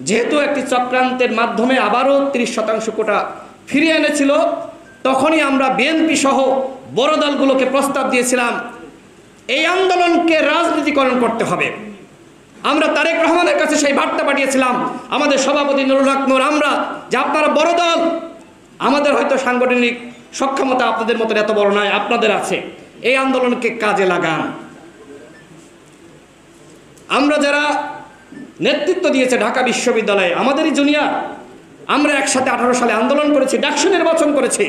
যেহেতু একটি চক্রান্তের মাধ্যমে আবারও 30% কোটা ফিরিয়ে এনেছিল, তখনই আমরা বিএনপি সহ বড় দলগুলোকে প্রস্তাব দিয়েছিলাম এই আন্দোলনকে রাজনীতিকরণ করতে হবে। আমরা তারেক রহমানের কাছে সেই বার্তা পাঠিয়েছিলাম, আমাদের সভাপতি নুরুল হক নূর, আমরা যে আপনারা বড় দল, আমাদের হয়তো সাংগঠনিক সক্ষমতা আপনাদের মতো এত বড় নয়, আপনাদের আছে, এই আন্দোলনকে কাজে লাগান। আমরা যারা নেতৃত্ব দিয়েছে ঢাকা বিশ্ববিদ্যালয়ে, আমাদেরই জুনিয়র, আমরা একসাথে 18 সালে আন্দোলন করেছি, ডাকসু নির্বাচন করেছি,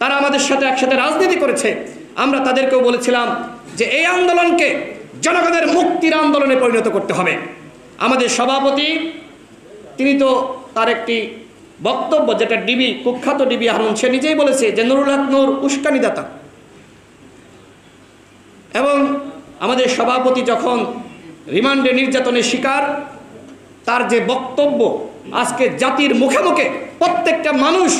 তারা আমাদের সাথে একসাথে রাজনীতি করেছে। আমরা তাদেরকেও বলেছিলাম যে এই আন্দোলনকে জনগণের মুক্তির আন্দোলনে পরিণত করতে হবে। আমাদের সভাপতি তিনি তো তার একটি বক্তব্য, যেটা ডিবি, কুখ্যাত ডিবি হারুন, সে নিজেই বলেছে যে নুরুল হক নূর উস্কানিদাতা। এবং আমাদের সভাপতি যখন রিমান্ডে নির্যাতনের শিকার, তার যে বক্তব্য আজকে জাতির মুখে মুখে প্রত্যেকটা মানুষ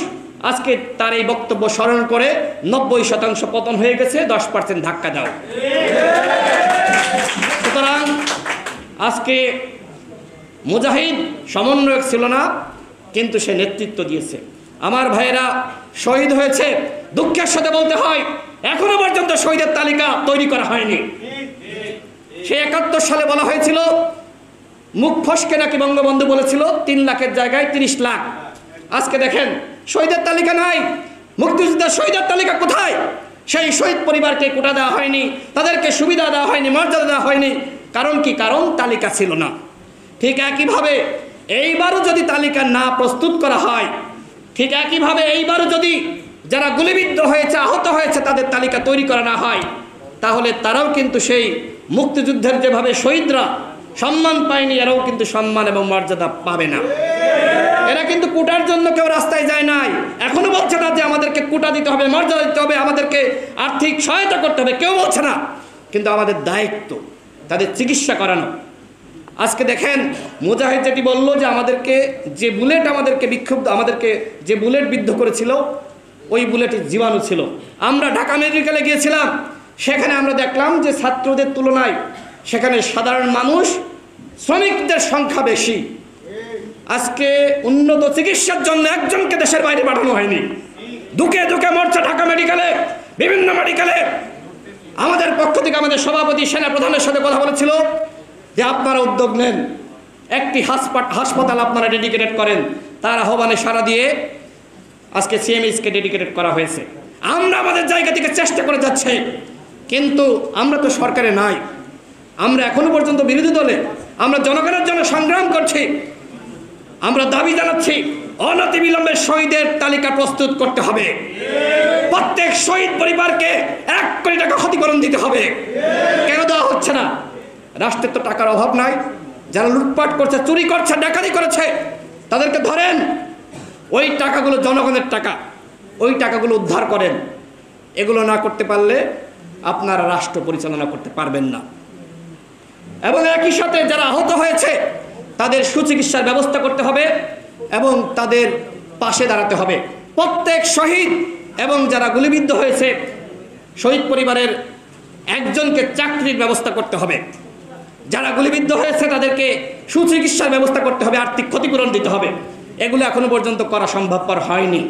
আজকে তার এই বক্তব্য স্মরণ করে 90% পতন হয়ে গেছে, 10% ধাক্কা দাও। সুতরাং আজকে মুজাহিদ সমন্বয়ক ছিল না, কিন্তু সে নেতৃত্ব দিয়েছে। আমার ভাইয়েরা শহীদ হয়েছে, দুঃখের সাথে বলতে হয় এখনো পর্যন্ত শহীদের তালিকা তৈরি করা হয়নি। সে 71 সালে বলা হয়েছিল, মুখ ফসকে নাকি বঙ্গবন্ধু বলেছিল 3 লাখের জায়গায় 30 লাখ। আজকে দেখেন শহীদের তালিকা নাই, মুক্তিযোদ্ধার শহীদের তালিকা কোথায়? সেই শহীদ পরিবারকে কোটা দেওয়া হয়নি, তাদেরকে সুবিধা দেওয়া হয়নি, মর্যাদা দেওয়া হয়নি। কারণ কি? কারণ তালিকা ছিল না। ঠিক একইভাবে এইবারও যদি তালিকা না প্রস্তুত করা হয়, ঠিক একইভাবে এইবারও যদি যারা গুলিবিদ্ধ হয়েছে, আহত হয়েছে, তাদের তালিকা তৈরি করা না হয়, তাহলে তারাও কিন্তু সেই মুক্তিযুদ্ধের যেভাবে শহীদরা সম্মান পায়নি, এরাও কিন্তু সম্মান এবং মর্যাদা পাবে না। এরা কিন্তু কোটার জন্য কেউ রাস্তায় যায় নাই, এখনো বলছে না যে আমাদেরকে কোটা দিতে হবে, মর্যাদা দিতে হবে, আমাদেরকে আর্থিক সহায়তা করতে হবে, কেউ বলছে না। কিন্তু আমাদের দায়িত্ব তাদের চিকিৎসা করানো। আজকে দেখেন মুজাহিদ যেটি বলল যে আমাদেরকে যে বুলেট আমাদেরকে যে বুলেট বিদ্ধ করেছিল, ওই বুলেটের জীবাণু ছিল। আমরা ঢাকা মেডিকেলে গিয়েছিলাম, সেখানে আমরা দেখলাম যে ছাত্রদের তুলনায় সেখানে সাধারণ মানুষ, শ্রমিকদের সংখ্যা বেশি। আজকে উন্নত চিকিৎসার জন্য একজনকে দেশের বাইরে পাঠানো হয়নি। দুকে দুকে মরছে ঢাকা মেডিকেলে, বিভিন্ন মেডিকেলে। আমাদের পক্ষ থেকে আমাদের সভাপতি সেনা প্রধানের সাথে কথা বলেছিল যে আপনারা উদ্যোগ নেন, একটি হাসপাতাল আপনারা ডেডিকেটেড করেন। তার আহ্বানে সাড়া দিয়ে আজকে সিএমএইচকে ডেডিকেটেড করা হয়েছে। আমরা আমাদের জায়গা থেকে চেষ্টা করে যাচ্ছি, কিন্তু আমরা তো সরকারে নাই, আমরা এখনো পর্যন্ত বিরোধী দলে, আমরা জনগণের জন্য সংগ্রাম করছি। আমরা দাবি জানাচ্ছি অনতিবিলম্বে শহীদের তালিকা প্রস্তুত করতে হবে। প্রত্যেক শহীদ পরিবারকে 1 কোটি টাকা ক্ষতিপূরণ দিতে হবে। কেন দেওয়া হচ্ছে না? রাষ্ট্রের তো টাকার অভাব নাই। যারা লুটপাট করছে, চুরি করছে, ডাকাতি করেছে, তাদেরকে ধরেন, ওই টাকাগুলো জনগণের টাকা, ওই টাকাগুলো উদ্ধার করেন। এগুলো না করতে পারলে আপনারা রাষ্ট্র পরিচালনা করতে পারবেন না। এবং একই সাথে যারা আহত হয়েছে তাদের সুচিকিৎসার ব্যবস্থা করতে হবে এবং তাদের পাশে দাঁড়াতে হবে। প্রত্যেক শহীদ এবং যারা গুলিবিদ্ধ হয়েছে, শহীদ পরিবারের একজনকে চাকরির ব্যবস্থা করতে হবে। যারা গুলিবিদ্ধ হয়েছে তাদেরকে সুচিকিৎসার ব্যবস্থা করতে হবে, আর্থিক ক্ষতিপূরণ দিতে হবে। এগুলো এখনো পর্যন্ত করা সম্ভবপর হয়নি।